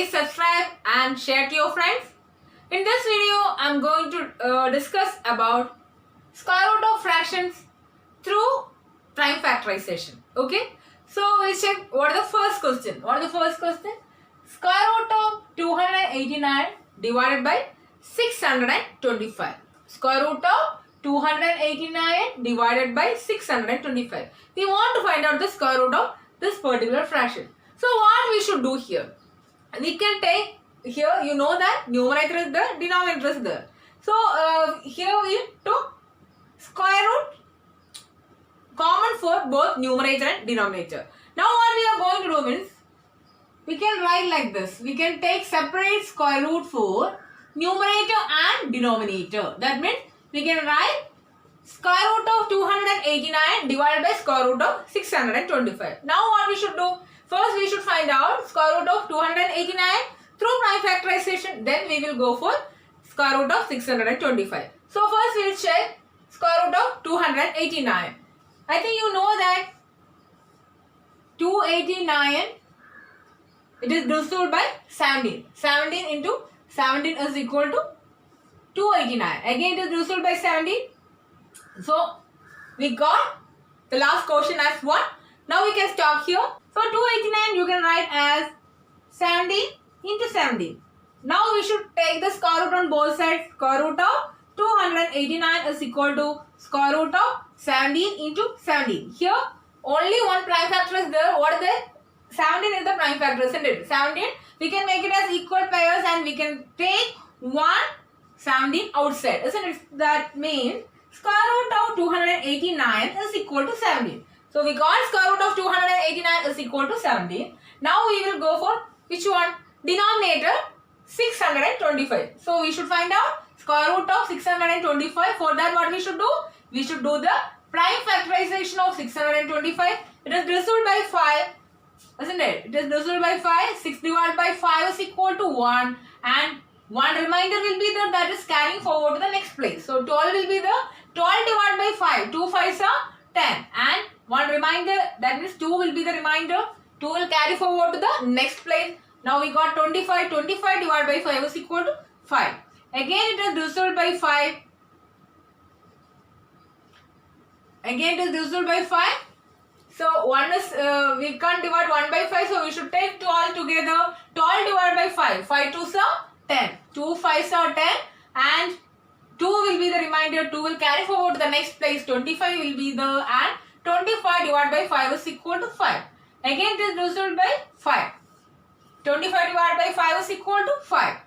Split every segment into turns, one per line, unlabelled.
please subscribe and share to your friends. In this video, I am going to discuss about square root of fractions through prime factorization. Okay. So we'll check what is the first question. What is the first question? Square root of 289 divided by 625. Square root of 289 divided by 625. We want to find out the square root of this particular fraction. So what we should do here? We can take here, you know that numerator is there, denominator is there. So here we took square root common for both numerator and denominator. Now what we are going to do means, we can write like this. We can take separate square root for numerator and denominator. That means we can write square root of 289 divided by square root of 625. Now what we should do? First we should find out square root of 289 through prime factorization. Then we will go for square root of 625. So first we will check square root of 289. I think you know that 289, it is divisible by 17. 17 into 17 is equal to 289. Again it is divisible by 17. So we got the last question as 1. Now we can stop here. So 289 you can write as 17 into 17. Now we should take the square root on both sides. Square root of 289 is equal to square root of 17 into 17. Here only one prime factor is there. What is that? 17 is the prime factor, isn't it? 17 we can make it as equal pairs and we can take one 17 outside, isn't it? That means square root of 289 is equal to 17. So we got square root of 289 is equal to 17. Now we will go for which one? Denominator 625. So we should find out square root of 625. For that what we should do? We should do the prime factorization of 625. It is divisible by 5, isn't it? It is divisible by 5. 6 divided by 5 is equal to 1 and one remainder will be there, that is carrying forward to the next place. So 12 will be the 12 divided by 5. 2 5s are 10 and one remainder, that means 2 will be the remainder. 2 will carry forward to the next place. Now we got 25. 25 divided by 5 is equal to 5. Again it is divisible by 5. Again it is divisible by 5. So 1 is, we can't divide 1 by 5, so we should take 12 together. 12 divided by 5. 5 2s are 10. 2 5s are 10 and 2 will be the remainder. 2 will carry forward to the next place. 25 will be the, and 25 divided by 5 is equal to 5. Again it is divisible by 5. 25 divided by 5 is equal to 5.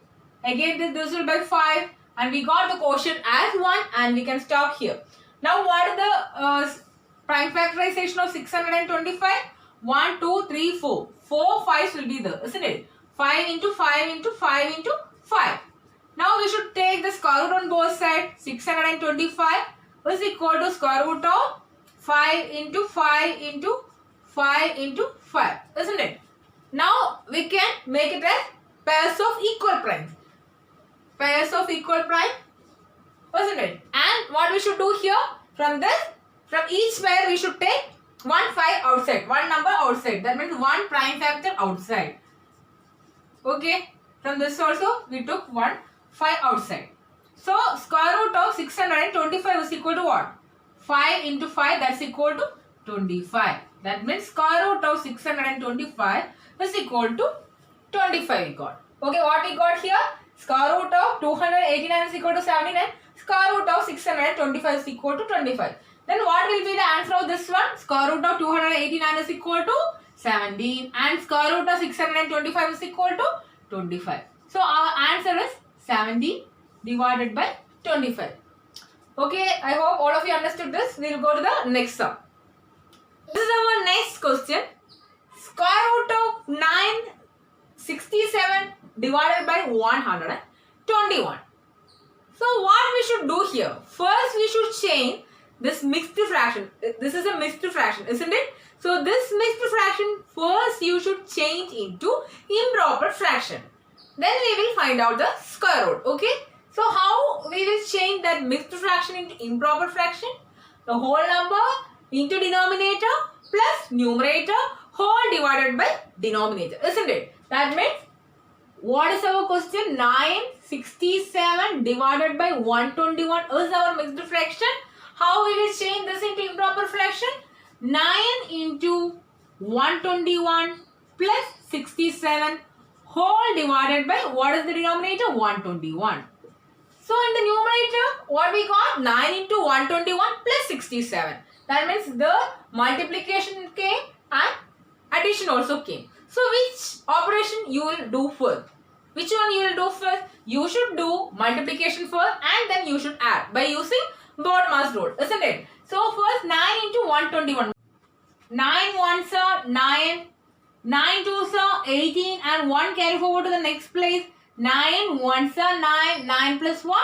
Again it is divisible by 5 and we got the quotient as 1 and we can stop here. Now what is the prime factorization of 625? 1, 2, 3, 4. 4 5s will be there, isn't it? 5 into 5 into 5 into 5. Now we should take the square root on both sides. 625 is equal to square root of 5 into 5 into 5 into 5, isn't it? Now we can make it as pairs of equal primes. Pairs of equal prime, isn't it? And what we should do here, from this, from each pair we should take one 5 outside, one number outside. That means one prime factor outside. Okay. From this also we took one 5 outside. So square root of 625 is equal to what? 5 into 5, that's equal to 25. That means square root of 625 is equal to 25 we got. Okay, what we got here? Square root of 289 is equal to 17 and square root of 625 is equal to 25. Then what will be the answer of this one? Square root of 289 is equal to 17 and square root of 625 is equal to 25. So our answer is 17 divided by 25. Okay, I hope all of you understood this. We will go to the next sum. This is our next question. Square root of 967 divided by 121. So what we should do here? First we should change this mixed fraction. This is a mixed fraction, isn't it? So this mixed fraction, first you should change into improper fraction. Then we will find out the square root. Okay. So how we will change that mixed fraction into improper fraction? The whole number into denominator plus numerator whole divided by denominator, isn't it? That means What is our question? 967 divided by 121 is our mixed fraction. How we will change this into improper fraction? 9 into 121 plus 67 whole divided by what is the denominator? 121. So in the numerator, what we got? 9 into 121 plus 67. That means the multiplication came and addition also came. So which operation you will do first? Which one you will do first? You should do multiplication first and then you should add by using BODMAS rule, isn't it? So first 9 into 121. 9 ones are 9, 9 twos are 18 and 1 carry forward to the next place. 9 ones are 9, 9 plus 1,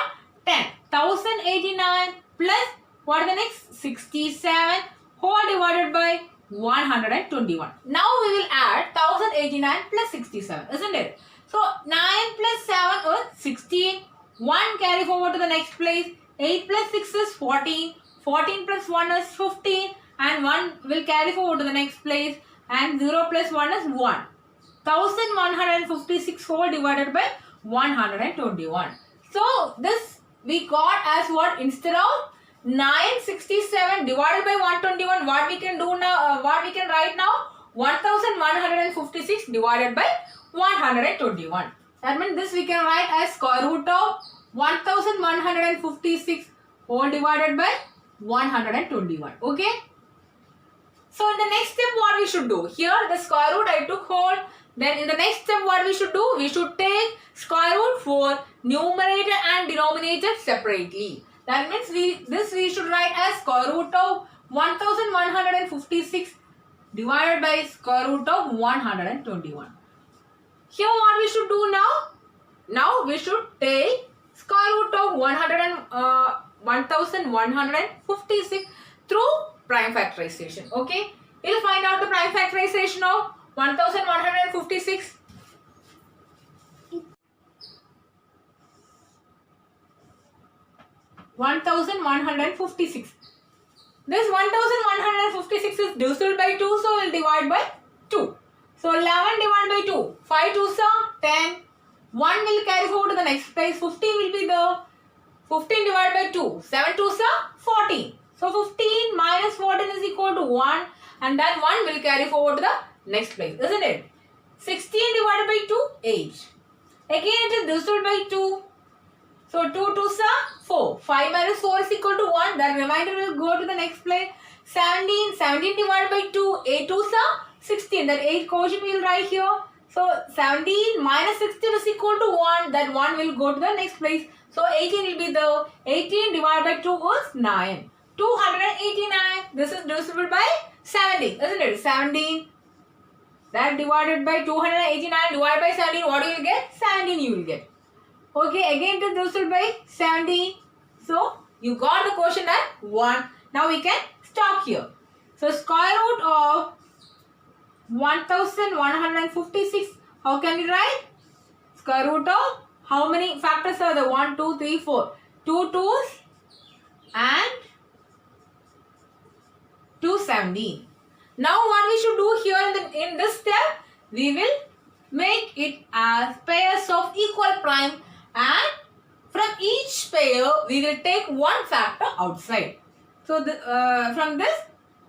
10. 1089 plus what is the next? 67 whole divided by 121. Now we will add 1089 plus 67, isn't it? So 9 plus 7 is 16. 1 carry forward to the next place. 8 plus 6 is 14. 14 plus 1 is 15. And 1 will carry forward to the next place. And 0 plus 1 is 1. 1156 whole divided by 121. So this we got as what? Instead of 967 divided by 121, what we can do now? What we can write now? 1156 divided by 121. That means this we can write as square root of 1156 whole divided by 121. Okay. So in the next step, what we should do? Here the square root I took whole. Then in the next step, what we should do? We should take square root for numerator and denominator separately. That means we should write as square root of 1156 divided by square root of 121. Here what we should do now? Now we should take square root of 1156 through prime factorization. Okay. We'll find out the prime factorization of 1156. This 1156 is divisible by 2, so we'll divide by 2. So 11 divided by 2. 5 2s are 10. 1 will carry forward to the next place. 15 will be there. 15 divided by 2. 7 2s are 14. So 15 minus 14 is equal to 1. And that 1 will carry forward to the next place, isn't it? 16 divided by 2, 8. Again it is divisible by 2. So 2 2s are 4. 5 minus 4 is equal to 1. That remainder will go to the next place. 17. 17 divided by 2. 8 2s are 16. That 8 quotient we will write here. So 17 minus 16 is equal to 1. That 1 will go to the next place. So 18 will be the 18 divided by 2 is 9. 289. This is divisible by 17. Isn't it? 17. That divided by 289 divided by 17. What you will get? 17 you will get. Okay, again it is divisible by 17. So, you got the quotient at 1. Now we can stop here. So, square root of 1156. How can we write? Square root of how many factors are there? 1, 2, 3, 4. 2 2s and 217. Now what we should do here in this step? We will make it as pairs of equal prime. And from each pair, we will take one factor outside. So, from this,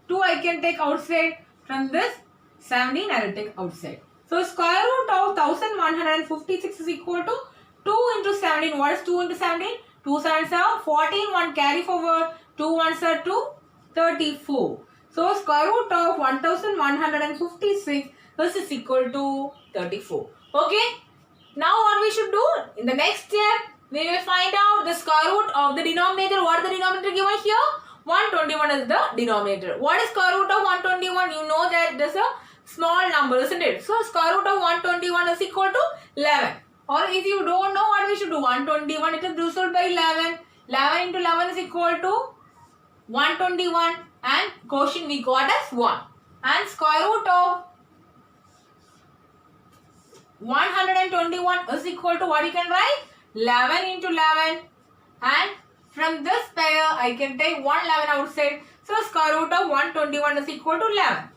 2 I can take outside. From this, 17 I will take outside. So, square root of 1156 is equal to 2 into 17. What is 2 into 17? 2 7s are 14. 1 carry forward. 2 1s are 2. 34. So, square root of 1156 this is equal to 34. Okay. Now what we should do? In the next step, we will find out the square root of the denominator. What is the denominator given here? 121 is the denominator. What is square root of 121? You know that this is a small number, isn't it? So, square root of 121 is equal to 11. Or if you don't know what we should do, 121 it is divisible by 11. 11 into 11 is equal to 121. And quotient we got as 1. And square root of 121 is equal to what you can write? 11 into 11. And from this pair, I can take 1 11 outside. So, square root of 121 is equal to 11.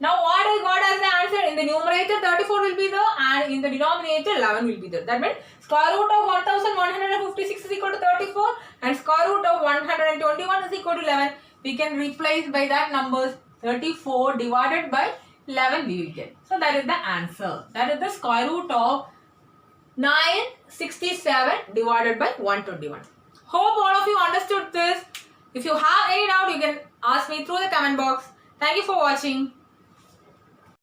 Now what I got as the answer, in the numerator 34 will be there and in the denominator 11 will be there. That means square root of 1156 is equal to 34 and square root of 121 is equal to 11. We can replace by that numbers 34 divided by 11 we will get. So that is the answer. That is the square root of 967 divided by 121. Hope all of you understood this. If you have any doubt, you can ask me through the comment box. Thank you for watching.